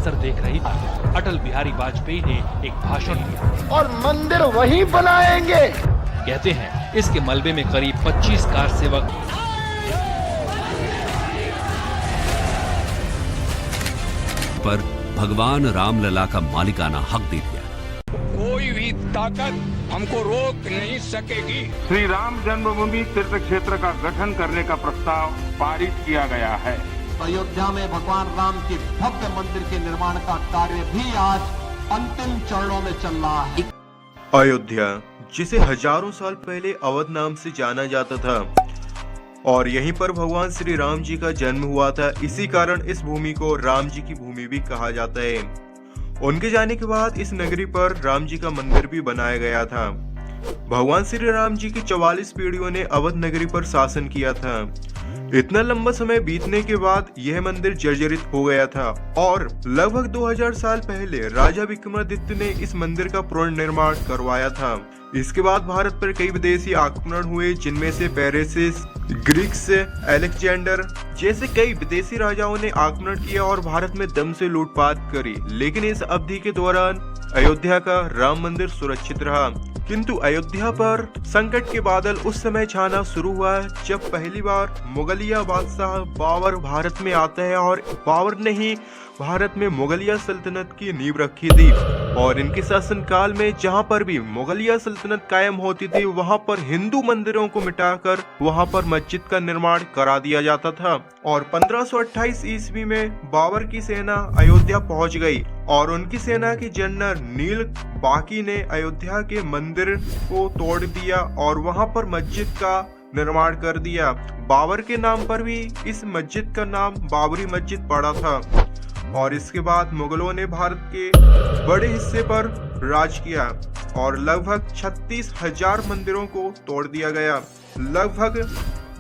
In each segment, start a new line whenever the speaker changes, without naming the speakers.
मंजर देख रही थी, अटल बिहारी वाजपेयी ने एक भाषण दिया
और मंदिर वहीं बनाएंगे।
कहते हैं इसके मलबे में करीब 25 कार सेवक
पर भगवान रामलला का मालिकाना हक दे दिया।
कोई भी ताकत हमको रोक नहीं सकेगी।
श्री राम जन्मभूमि तीर्थ क्षेत्र का गठन करने का प्रस्ताव पारित किया गया है।
अयोध्या में भगवान राम के भव्य मंदिर के निर्माण का कार्य भी आज अंतिम चरणों में चल रहा है।
अयोध्या, जिसे हजारों साल पहले अवध नाम से जाना जाता था और यहीं पर भगवान श्री राम जी का जन्म हुआ था, इसी कारण इस भूमि को राम जी की भूमि भी कहा जाता है। उनके जाने के बाद इस नगरी पर राम जी का मंदिर भी बनाया गया था। भगवान श्री राम जी की 44 पीढ़ियों ने अवध नगरी पर शासन किया था। इतना लंबा समय बीतने के बाद यह मंदिर जर्जरित हो गया था और लगभग 2000 साल पहले राजा विक्रमादित्य ने इस मंदिर का पुनर्निर्माण करवाया था। इसके बाद भारत पर कई विदेशी आक्रमण हुए, जिनमें से पेरिस, ग्रीक्स, अलेक्जेंडर जैसे कई विदेशी राजाओं ने आक्रमण किया और भारत में दम से लूटपाट करी। लेकिन इस अवधि के दौरान अयोध्या का राम मंदिर सुरक्षित रहा। किंतु अयोध्या पर संकट के बादल उस समय छाना शुरू हुआ जब पहली बार मुगलिया बादशाह बाबर भारत में आता है और बाबर ने ही भारत में मुगलिया सल्तनत की नींव रखी थी। और इनके शासनकाल में जहां पर भी मुगलिया सल्तनत कायम होती थी, वहां पर हिंदू मंदिरों को मिटाकर वहां पर मस्जिद का निर्माण करा दिया जाता था। और 1528 ईस्वी में बाबर की सेना अयोध्या पहुंच गई और उनकी सेना के जनरल नील बाकी ने अयोध्या के मंदिर को तोड़ दिया और वहां पर मस्जिद का निर्माण कर दिया। बाबर के नाम पर भी इस मस्जिद का नाम बाबरी मस्जिद पड़ा था। और इसके बाद मुगलों ने भारत के बड़े हिस्से पर राज किया और लगभग 36,000 मंदिरों को तोड़ दिया गया। लगभग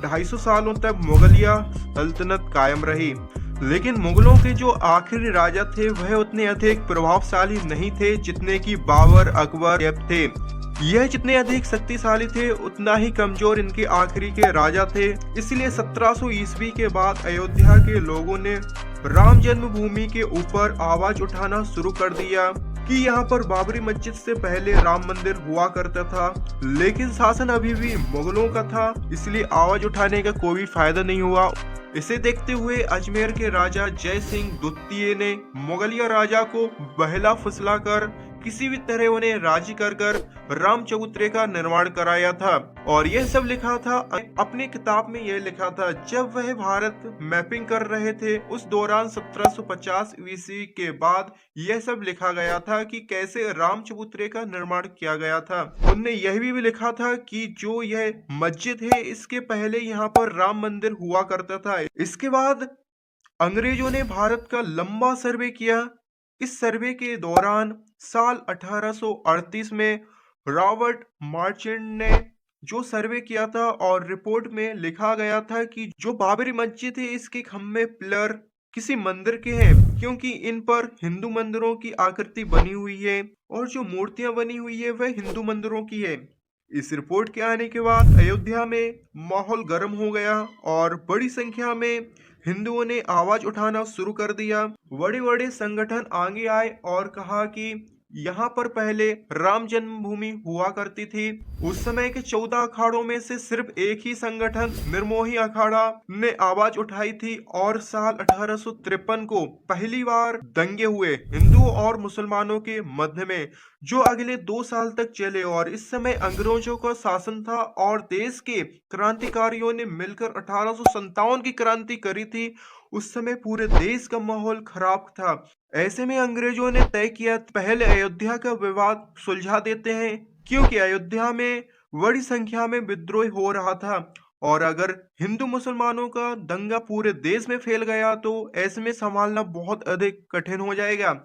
250 सालों तक मुगलिया सल्तनत कायम रही। लेकिन मुगलों के जो आखिरी राजा थे वह उतने अधिक प्रभावशाली नहीं थे जितने कि बाबर, अकबर, ऐबक थे। यह जितने अधिक शक्तिशाली थे उतना ही कमजोर इनके आखिरी के राजा थे। इसलिए 1700 ईस्वी के बाद अयोध्या के लोगों ने राम जन्मभूमि के ऊपर आवाज उठाना शुरू कर दिया कि यहाँ पर बाबरी मस्जिद से पहले राम मंदिर हुआ करता था। लेकिन शासन अभी भी मुगलों का था, इसलिए आवाज उठाने का कोई फायदा नहीं हुआ। इसे देखते हुए अजमेर के राजा जय सिंह द्वितीय ने मुगलिया राजा को बहला फुसला कर किसी भी तरह उन्हें राजी कर राम चबूतरे का निर्माण कराया था। और यह सब लिखा था अपनी किताब में, यह लिखा था जब वह भारत मैपिंग कर रहे थे उस दौरान 1750 ईस्वी के बाद यह सब लिखा गया था कि कैसे राम चबूतरे का निर्माण किया गया था। उनने यह भी लिखा था कि जो यह मस्जिद है इसके पहले यहाँ पर राम मंदिर हुआ करता था। इसके बाद अंग्रेजों ने भारत का लंबा सर्वे किया। इस सर्वे के दौरान साल 1838 में रॉबर्ट मार्चेंट ने जो सर्वे किया था और रिपोर्ट में लिखा गया था कि जो बाबरी मस्जिद है इसके खम्भे पिलर किसी मंदिर के हैं, क्योंकि इन पर हिंदू मंदिरों की आकृति बनी हुई है और जो मूर्तियां बनी हुई है वह हिंदू मंदिरों की है। इस रिपोर्ट के आने के बाद अयोध्या में माहौल गर्म हो गया और बड़ी संख्या में हिंदुओं ने आवाज उठाना शुरू कर दिया। बड़े बड़े संगठन आगे आए और कहा कि यहाँ पर पहले राम जन्मभूमि हुआ करती थी। उस समय के 14 अखाड़ों में से सिर्फ एक ही संगठन निर्मोही अखाड़ा ने आवाज उठाई थी और साल 1853 को पहली बार दंगे हुए हिंदुओं और मुसलमानों के मध्य में, जो अगले 2 साल तक चले। और इस समय अंग्रेजों का शासन था और देश के क्रांतिकारियों ने मिलकर 1857 की क्रांति करी थी। उस समय पूरे देश का माहौल खराब था। ऐसे में अंग्रेजों ने तय किया पहले अयोध्या का विवाद सुलझा देते हैं, क्योंकि अयोध्या में बड़ी संख्या में विद्रोह हो रहा था और अगर हिंदू मुसलमानों का दंगा पूरे देश में फैल गया तो ऐसे में संभालना बहुत अधिक कठिन हो जाएगा।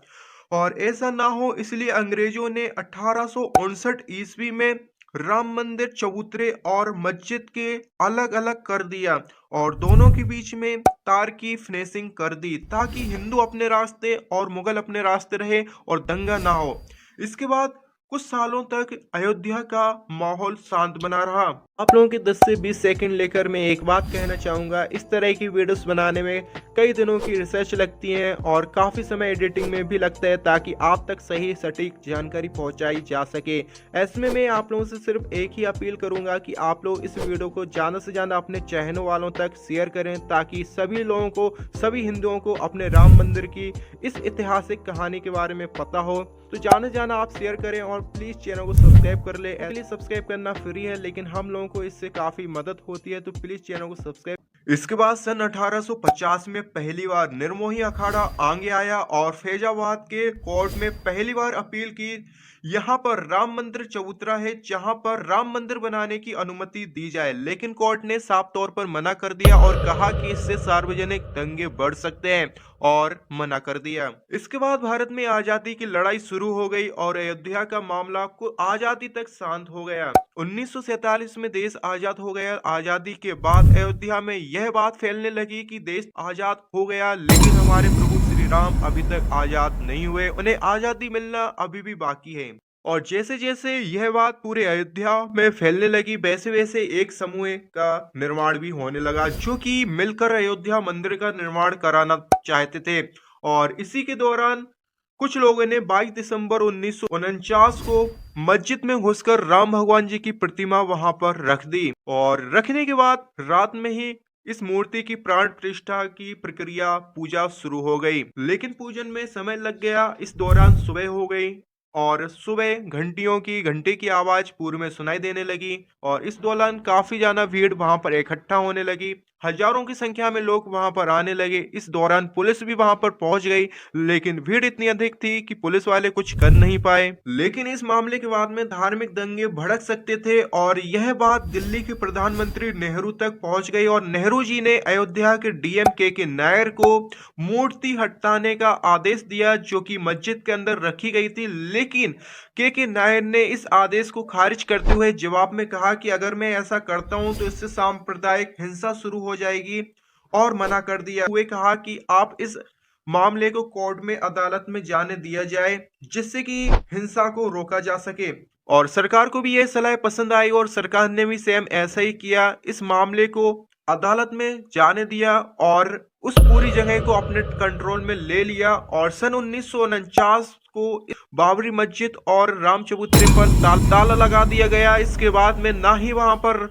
और ऐसा ना हो इसलिए अंग्रेजों ने 1859 ईस्वी में राम मंदिर चबूतरे और मस्जिद के अलग अलग कर दिया और दोनों के बीच में तार की फिनिशिंग कर दी ताकि हिंदू अपने रास्ते और मुगल अपने रास्ते रहे और दंगा ना हो। इसके बाद कुछ सालों तक अयोध्या का माहौल शांत बना रहा। आप लोगों के 10 से 20 सेकंड लेकर मैं एक बात कहना चाहूँगा, इस तरह की वीडियोस बनाने में कई दिनों की रिसर्च लगती है और काफ़ी समय एडिटिंग में भी लगता है ताकि आप तक सही सटीक जानकारी पहुंचाई जा सके। ऐसे में मैं आप लोगों से सिर्फ एक ही अपील करूंगा कि आप लोग इस वीडियो को ज़्यादा से ज़्यादा अपने चाहने वालों तक शेयर करें ताकि सभी लोगों को, सभी हिंदुओं को अपने राम मंदिर की इस ऐतिहासिक कहानी के बारे में पता हो। तो जाना आप शेयर करें और प्लीज़ चैनल को सब्सक्राइब कर ले। एक्चुअली सब्सक्राइब करना फ्री है लेकिन हम लोगों को इससे काफ़ी मदद होती है, तो प्लीज़ चैनल को सब्सक्राइब। इसके बाद सन 1850 में पहली बार निर्मोही अखाड़ा आगे आया और फैजाबाद के कोर्ट में पहली बार अपील की। यहाँ पर राम मंदिर चबूतरा है जहाँ पर राम मंदिर बनाने की अनुमति दी जाए, लेकिन कोर्ट ने साफ तौर पर मना कर दिया और कहा कि इससे सार्वजनिक दंगे बढ़ सकते हैं और मना कर दिया। इसके बाद भारत में आजादी की लड़ाई शुरू हो गई और अयोध्या का मामला को आजादी तक शांत हो गया। 1947 में देश आजाद हो गया। आजादी के बाद अयोध्या में यह बात फैलने लगी कि देश आजाद हो गया, लेकिन हमारे प्रभु श्री राम अभी तक आजाद नहीं हुए, उन्हें आजादी मिलना अभी भी बाकी है। और जैसे जैसे यह बात पूरे अयोध्या में फैलने लगी, वैसे वैसे एक समूह का निर्माण भी होने लगा जो कि मिलकर अयोध्या मंदिर का निर्माण कराना चाहते थे। और इसी के दौरान कुछ लोगों ने 22 दिसंबर 1949 को मस्जिद में घुसकर राम भगवान जी की प्रतिमा वहां पर रख दी और रखने के बाद रात में ही इस मूर्ति की प्राण प्रतिष्ठा की प्रक्रिया, पूजा शुरू हो गई। लेकिन पूजन में समय लग गया। इस दौरान सुबह हो गई और सुबह घंटे की आवाज पूर्व में सुनाई देने लगी और इस दौरान काफी ज्यादा भीड़ वहां पर इकट्ठा होने लगी। हजारों की संख्या में लोग वहां पर आने लगे। इस दौरान पुलिस भी वहां पर पहुंच गई, लेकिन भीड़ इतनी अधिक थी कि पुलिस वाले कुछ कर नहीं पाए। लेकिन इस मामले के बाद में धार्मिक दंगे भड़क सकते थे और यह बात दिल्ली के प्रधानमंत्री नेहरू तक पहुंच गई और नेहरू जी ने अयोध्या के डीएम के नायर को मूर्ति हटाने का आदेश दिया जो कि मस्जिद के अंदर रखी गई थी। लेकिन के नायर ने इस आदेश को खारिज करते हुए जवाब में कहा कि अगर मैं ऐसा करता हूं तो इससे सांप्रदायिक हिंसा शुरू हो जाएगी और मना कर दिया। हुए कहा कि आप इस मामले को कोर्ट में, अदालत में जाने दिया जाए जिससे कि हिंसा को रोका जा सके। और सरकार को भी यह सलाह पसंद आई और सरकार ने भी सेम ऐसा ही किया। इस मामले को अदालत में जाने दिया और उस पूरी जगह को अपने कंट्रोल में ले लिया और सन 1949 को बाबरी मस्जिद और राम चबूतरे पर ताला लगा दिया गया। इसके बाद में ना ही वहां पर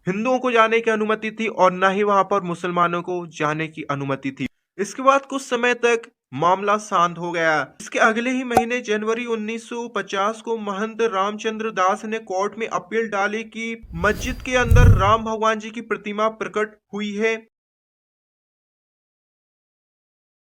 हिंदुओं को जाने की अनुमति थी और ना ही वहां पर मुसलमानों को जाने की अनुमति थी। इसके बाद कुछ समय तक मामला शांत हो गया। इसके अगले ही महीने जनवरी 1950 को महंत रामचंद्र दास ने कोर्ट में अपील डाली कि मस्जिद के अंदर राम भगवान जी की प्रतिमा प्रकट हुई है